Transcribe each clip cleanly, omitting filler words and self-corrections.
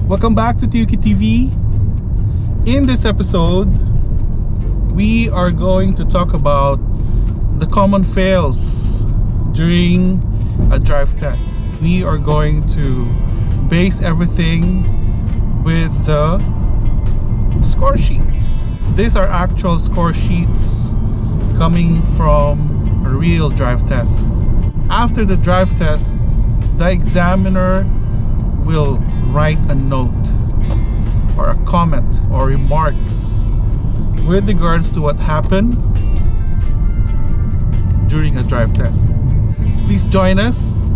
Welcome back to TYUKiTV. In this episode, we are going to talk about the common fails during a drive test. We are going to base everything with the score sheets. These are actual score sheets coming from real drive tests. After the drive test, the examiner will write a note or a comment or remarks with regards to what happened during a drive test. Please join us,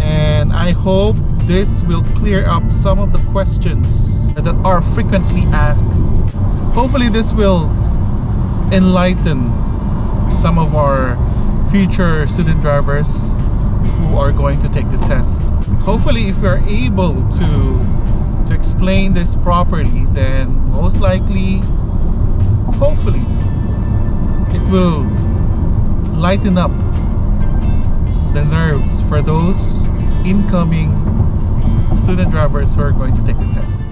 and I hope this will clear up some of the questions that are frequently asked. Hopefully this will enlighten some of our future student drivers who are going to take the test. Hopefully, if we're able to explain this properly, then most likely, hopefully, it will lighten up the nerves for those incoming student drivers who are going to take the test.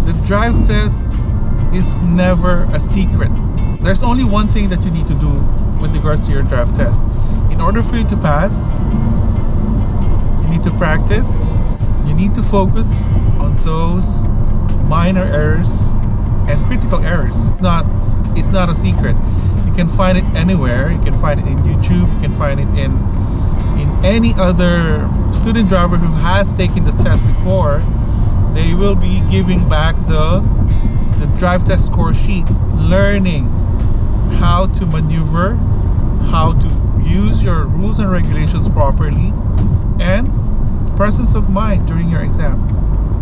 The drive test is never a secret. There's only one thing that you need to do with regards to your drive test. In order for you to pass, you need to practice. You need to focus on those minor errors and critical errors. It's not a secret. You can find it anywhere. You can find it in YouTube. You can find it in any other student driver who has taken the test before. They will be giving back the drive test score sheet, learning how to maneuver, how to use your rules and regulations properly, and presence of mind during your exam.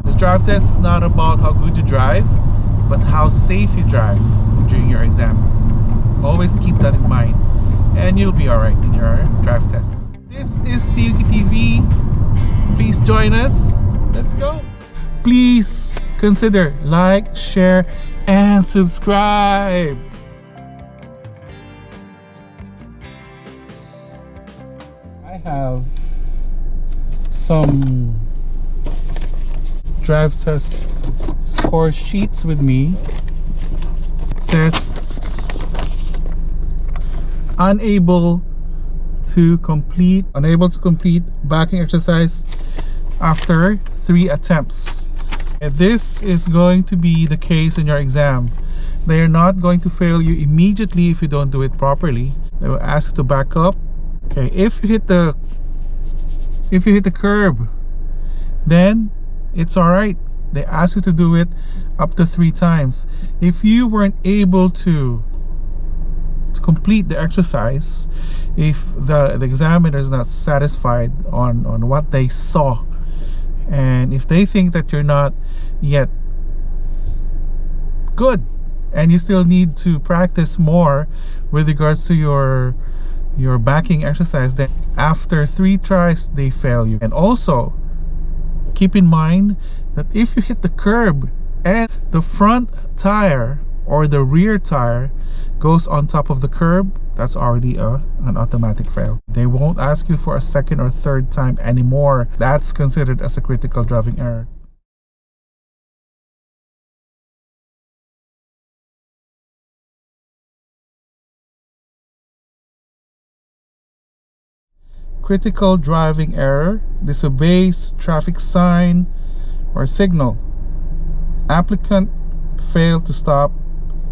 The drive test is not about how good you drive, but how safe you drive during your exam. Always keep that in mind, and you'll be alright in your drive test. This is TYUKiTV. Please join us. Let's go. Please consider like, share, and subscribe. I have some drive test score sheets with me. It says unable to complete backing exercise after 3 attempts. And this is going to be the case in your exam. They are not going to fail you immediately if you don't do it properly. They will ask you to back up. Okay, if you hit the curb, then it's all right. They ask you to do it up to 3 times. If you weren't able to complete the exercise, if the examiner is not satisfied on what they saw, and if they think that you're not yet good and you still need to practice more with regards to your backing exercise, then after 3 tries they fail you. And also keep in mind that if you hit the curb and the front tire or the rear tire goes on top of the curb, that's already an automatic fail. They won't ask you for a second or third time anymore. That's considered as a critical driving error. Critical driving error: disobeys traffic sign or signal. Applicant failed to stop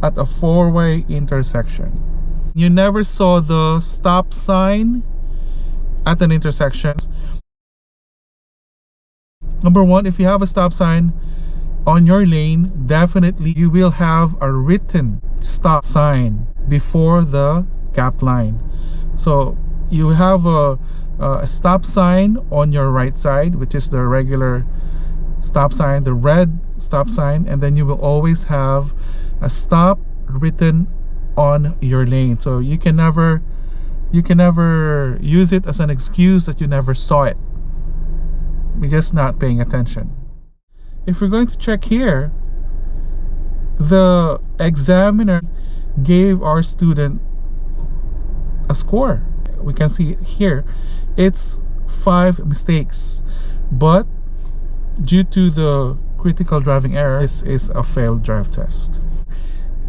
at a 4-way intersection. You never saw the stop sign at an intersection. Number 1, if you have a stop sign on your lane, definitely you will have a written stop sign before the gap line. So you have a stop sign on your right side, which is the regular stop sign, the red stop sign, and then you will always have a stop written on your lane. So you can never use it as an excuse that you never saw it. We're just not paying attention. If we're going to check here, the examiner gave our student a score. we can see here it's 5 mistakes, but due to the critical driving error, this is a failed drive test.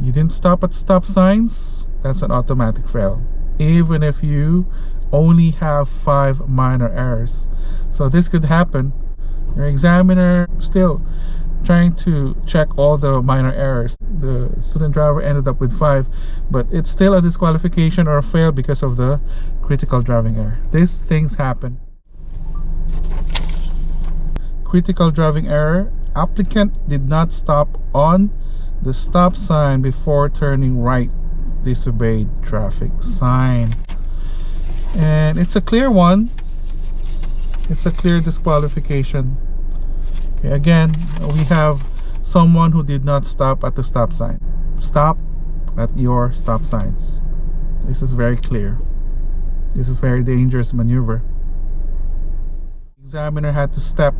You didn't stop at stop signs, that's an automatic fail, even if you only have 5 minor errors. So this could happen. Your examiner still trying to check all the minor errors. The student driver ended up with 5, but it's still a disqualification or a fail because of the critical driving error. These things happen. Critical driving error. Applicant did not stop on the stop sign before turning right. Disobeyed traffic sign. And it's a clear one. It's a clear disqualification. Okay, again, we have someone who did not stop at the stop sign. Stop at your stop signs. This is very clear. This is very dangerous maneuver. Examiner had to step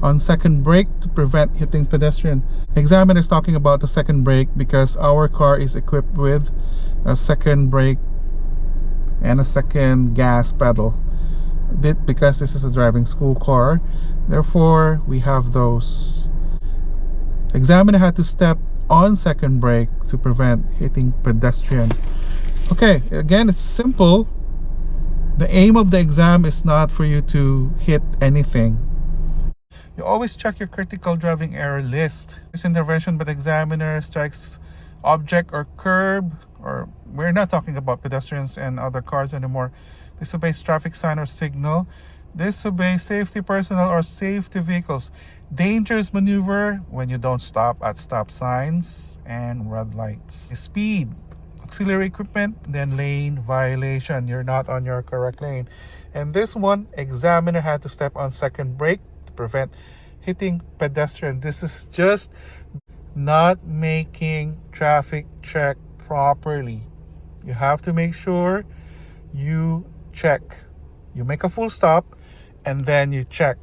on second brake to prevent hitting pedestrian. Examiner is talking about the second brake because our car is equipped with a second brake and a second gas pedal. Because this is a driving school car, therefore we have those. Examiner had to step on second brake to prevent hitting pedestrian. Okay, again, it's simple. The aim of the exam is not for you to hit anything. You always check your critical driving error list. This intervention by the examiner strikes object or curb, or we're not talking about pedestrians and other cars anymore. Disobeys traffic sign or signal. Disobeys safety personnel or safety vehicles. Dangerous maneuver when you don't stop at stop signs and red lights. Speed, auxiliary equipment, then lane violation. You're not on your correct lane. And this one, examiner had to step on second brake to prevent hitting pedestrian. This is just not making traffic check properly. You have to make sure you check. You make a full stop and then you check.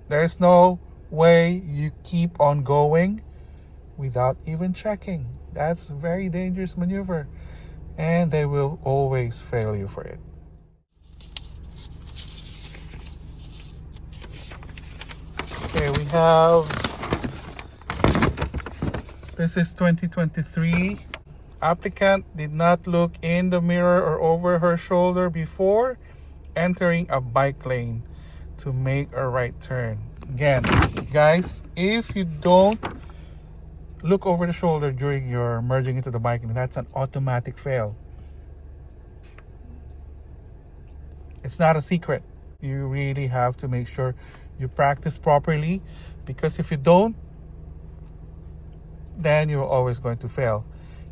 There's no way you keep on going without even checking. That's a very dangerous maneuver, and they will always fail you for it. Okay, we have, this is 2023. Applicant did not look in the mirror or over her shoulder before entering a bike lane to make a right turn. Again, guys, if you don't look over the shoulder during your merging into the bike lane, that's an automatic fail. It's not a secret. You really have to make sure you practice properly, because if you don't, then you're always going to fail.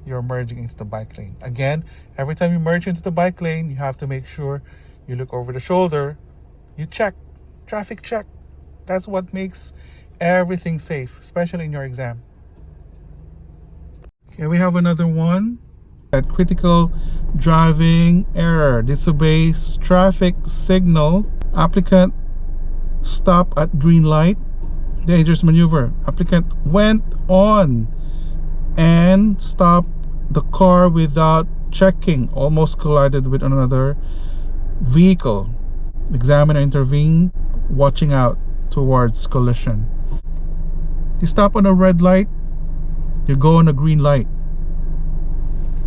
You're merging into the bike lane. Again, every time you merge into the bike lane, you have to make sure you look over the shoulder, you check, traffic check. That's what makes everything safe, especially in your exam. Okay, we have another one. At critical driving error, disobeys traffic signal. Applicant stop at green light. Dangerous maneuver. Applicant went on and stopped the car without checking, almost collided with another vehicle. Examiner intervened, watching out towards collision. You stop on a red light, you go on a green light.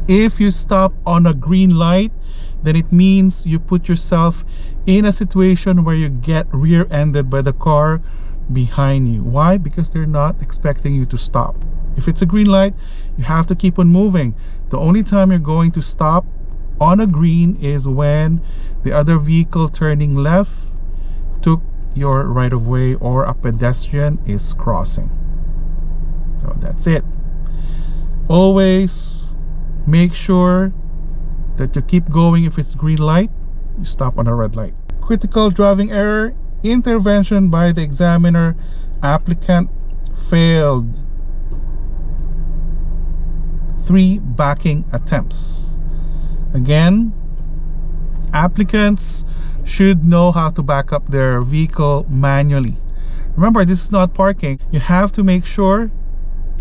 If you stop on a green light, then it means you put yourself in a situation where you get rear-ended by the car behind you. Why? Because they're not expecting you to stop. If it's a green light, you have to keep on moving. The only time you're going to stop on a green is when the other vehicle turning left took your right of way or a pedestrian is crossing. So that's it. Always make sure that you keep going. If it's green light, you stop on a red light. Critical driving error, intervention by the examiner. Applicant failed 3 backing attempts. Again, applicants should know how to back up their vehicle manually. Remember, this is not parking. You have to make sure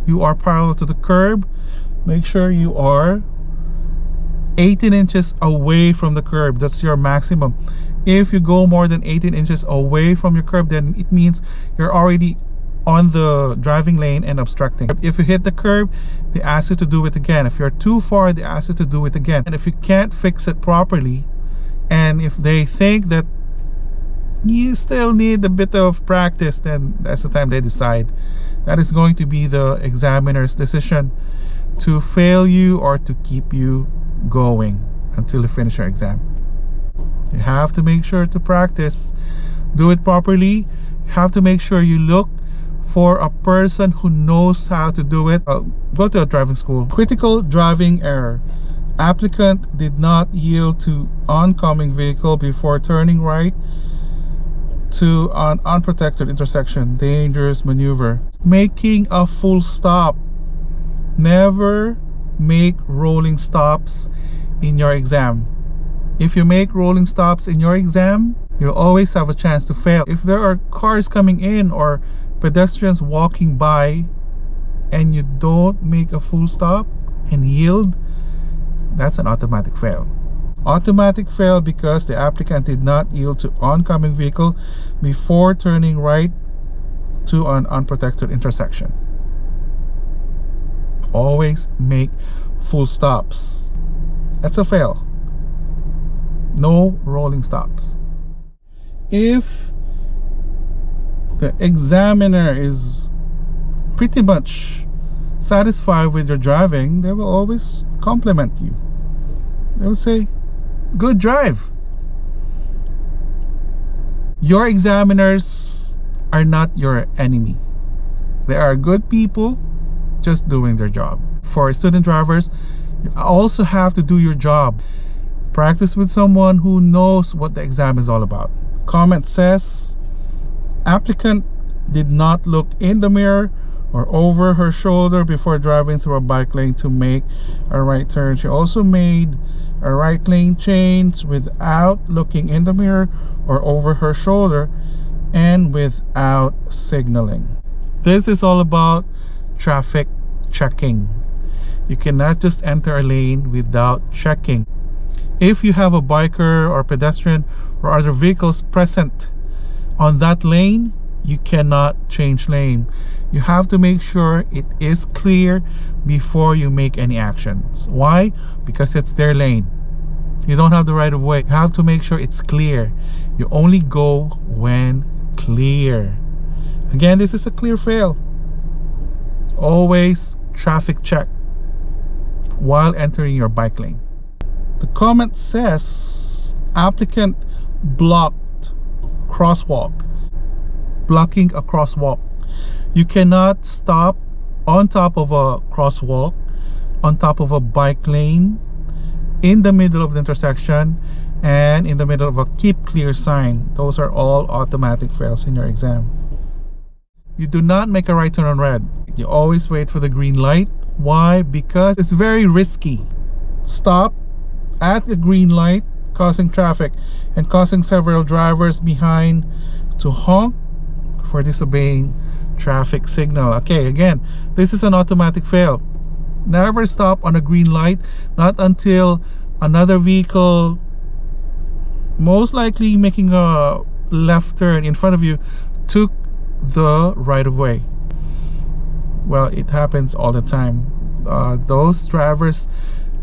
you are parallel to the curb. Make sure you are 18 inches away from the curb. That's your maximum. If you go more than 18 inches away from your curb, then it means you're already on the driving lane and obstructing. If you hit the curb, they ask you to do it again. If you're too far, they ask you to do it again. And if you can't fix it properly, and if they think that you still need a bit of practice, then that's the time they decide. That is going to be the examiner's decision to fail you or to keep you going until you finish your exam. You have to make sure to practice, do it properly. You have to make sure you look for a person who knows how to do it. Go to a driving school. Critical driving error. Applicant did not yield to oncoming vehicle before turning right to an unprotected intersection. Dangerous maneuver. Making a full stop. Never make rolling stops in your exam. If you make rolling stops in your exam, you'll always have a chance to fail. If there are cars coming in or pedestrians walking by and you don't make a full stop and yield, that's an automatic fail. Automatic fail because the applicant did not yield to oncoming vehicle before turning right to an unprotected intersection. Always make full stops. That's a fail. No rolling stops. If the examiner is pretty much satisfied with your driving, they will always compliment you. They will say, good drive. Your examiners are not your enemy. They are good people just doing their job. For student drivers, you also have to do your job. Practice with someone who knows what the exam is all about. Comment says, applicant did not look in the mirror or over her shoulder before driving through a bike lane to make a right turn. She also made a right lane change without looking in the mirror or over her shoulder and without signaling. This is all about traffic checking. You cannot just enter a lane without checking. If you have a biker or pedestrian or other vehicles present on that lane, you cannot change lane. You have to make sure it is clear before you make any actions. Why? Because it's their lane. You don't have the right of way. You have to make sure it's clear. You only go when clear. Again, this is a clear fail. Always traffic check while entering your bike lane. The comment says applicant blocked crosswalk. Blocking a crosswalk. You cannot stop on top of a crosswalk, on top of a bike lane, in the middle of the intersection, and in the middle of a keep clear sign. Those are all automatic fails in your exam. You do not make a right turn on red. You always wait for the green light. Why? Because it's very risky. Stop at the green light, causing traffic and causing several drivers behind to honk for disobeying traffic signal. Okay, again, this is an automatic fail. Never stop on a green light, not until another vehicle, most likely making a left turn in front of you, took the right of way. Well, it happens all the time. Those drivers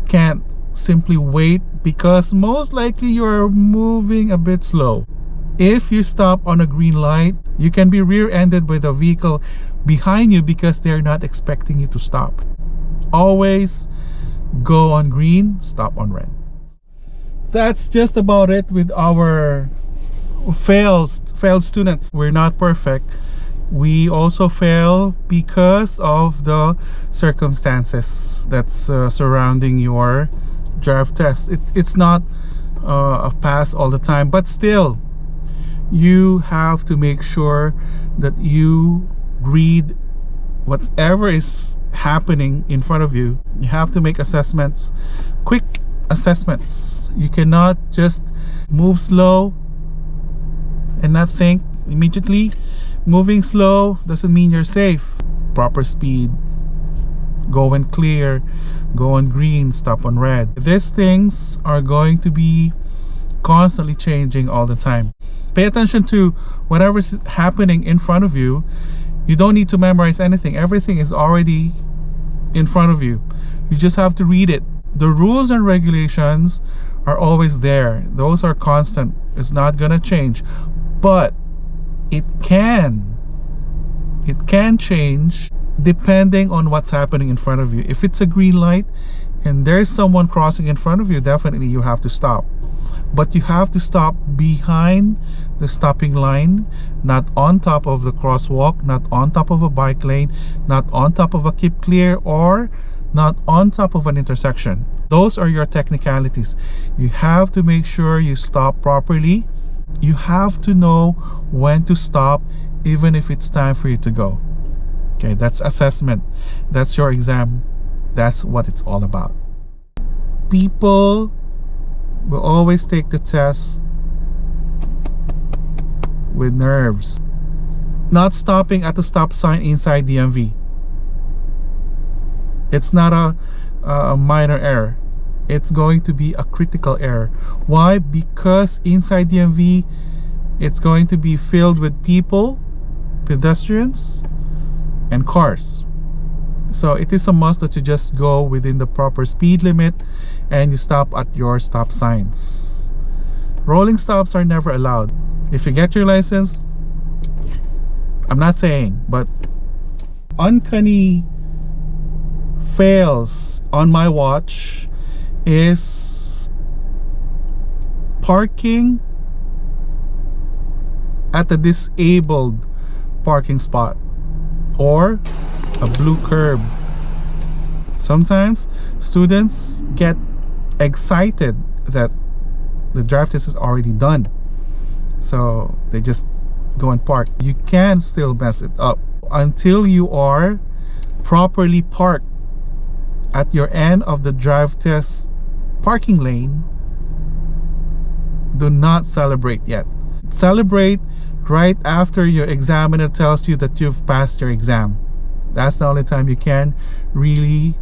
can't simply wait because most likely you're moving a bit slow. If you stop on a green light, you can be rear-ended by the vehicle behind you because they're not expecting you to stop. Always go on green, stop on red. That's just about it with our failed student. We're not perfect. We also fail because of the circumstances that's surrounding your drive test. It's not a pass all the time, but still you have to make sure that you read whatever is happening in front of you. You have to make assessments, quick assessments. You cannot just move slow and not think immediately. Moving slow doesn't mean you're safe. Proper speed, go when clear, go on green, stop on red. These things are going to be constantly changing all the time. Pay attention to whatever's happening in front of you. You don't need to memorize anything. Everything is already in front of you. You just have to read it. The rules and regulations are always there. Those are constant. It's not gonna change. But it can change depending on what's happening in front of you. If it's a green light and there's someone crossing in front of you, definitely you have to stop. But you have to stop behind the stopping line, not on top of the crosswalk, not on top of a bike lane, not on top of a keep clear, or not on top of an intersection. Those are your technicalities. You have to make sure you stop properly. You have to know when to stop, even if it's time for you to go. Okay, that's assessment. That's your exam. That's what it's all about. People will always take the test with nerves. Not stopping at the stop sign inside DMV. It's not a minor error. It's going to be a critical error. Why? Because inside DMV, it's going to be filled with people, pedestrians, and cars. So it is a must that you just go within the proper speed limit and you stop at your stop signs. Rolling stops are never allowed. If you get your license, I'm not saying, but uncanny fails on my watch is parking at a disabled parking spot or a blue curb. Sometimes students get excited that the drive test is already done, so they just go and park. You can still mess it up until you are properly parked at your end of the drive test parking lane. Do not celebrate yet. Celebrate right after your examiner tells you that you've passed your exam. That's the only time you can really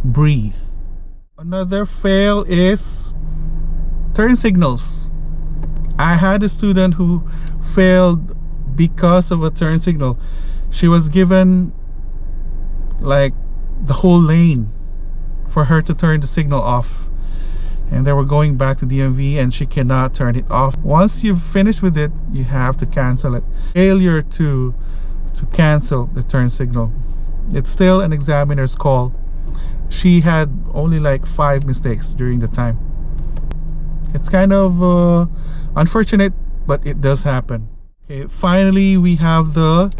breathe. Another fail is turn signals. I had a student who failed because of a turn signal. She was given like the whole lane for her to turn the signal off, and they were going back to DMV and she cannot turn it off. Once you've finished with it, you have to cancel it. Failure to cancel the turn signal, it's still an examiner's call. She had only like 5 mistakes during the time. It's kind of unfortunate, but it does happen. Okay, finally we have the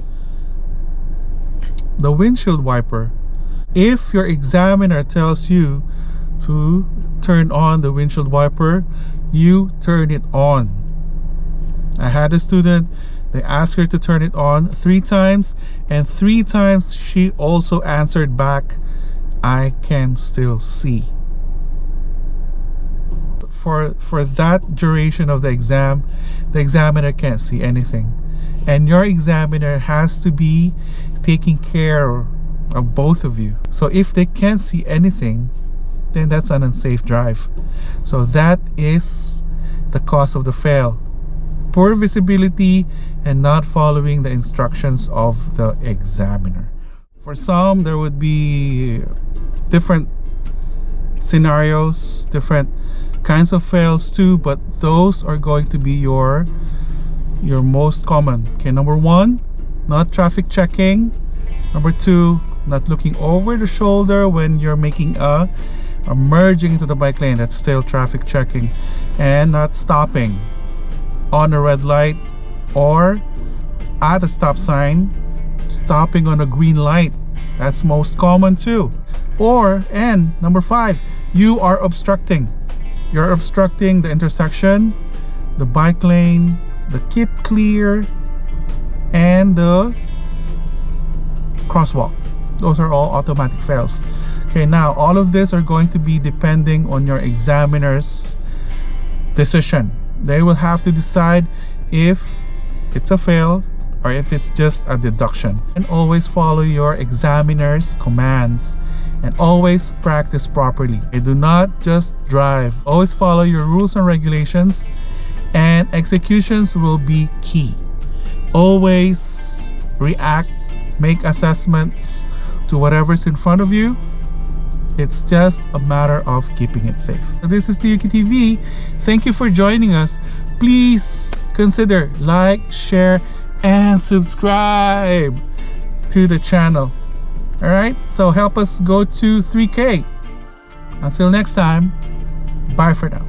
windshield wiper. If your examiner tells you to turn on the windshield wiper, you turn it on. I had a student, they asked her to turn it on 3 times, and 3 times she also answered back, "I can still see." For that duration of the exam, the examiner can't see anything, and your examiner has to be taking care of both of you. So if they can't see anything, then that's an unsafe drive. So that is the cause of the fail: poor visibility and not following the instructions of the examiner. For some, there would be different scenarios, different kinds of fails too, but those are going to be your most common. Okay, number 1, not traffic checking. Number 2, not looking over the shoulder when you're making a merging into the bike lane. That's still traffic checking. And not stopping on a red light or at a stop sign, stopping on a green light. That's most common too. And number 5, you are obstructing. You're obstructing the intersection, the bike lane, the keep clear, and the crosswalk. Those are all automatic fails. Okay, now all of this are going to be depending on your examiner's decision. They will have to decide if it's a fail or if it's just a deduction. And always follow your examiner's commands and always practice properly. Do not just drive. Always follow your rules and regulations, and executions will be key. Always react, make assessments to whatever's in front of you. It's just a matter of keeping it safe. So this is TYUKiTV. Thank you for joining us. Please consider like, share, and subscribe to the channel. All right, so help us go to 3K. Until next time, bye for now.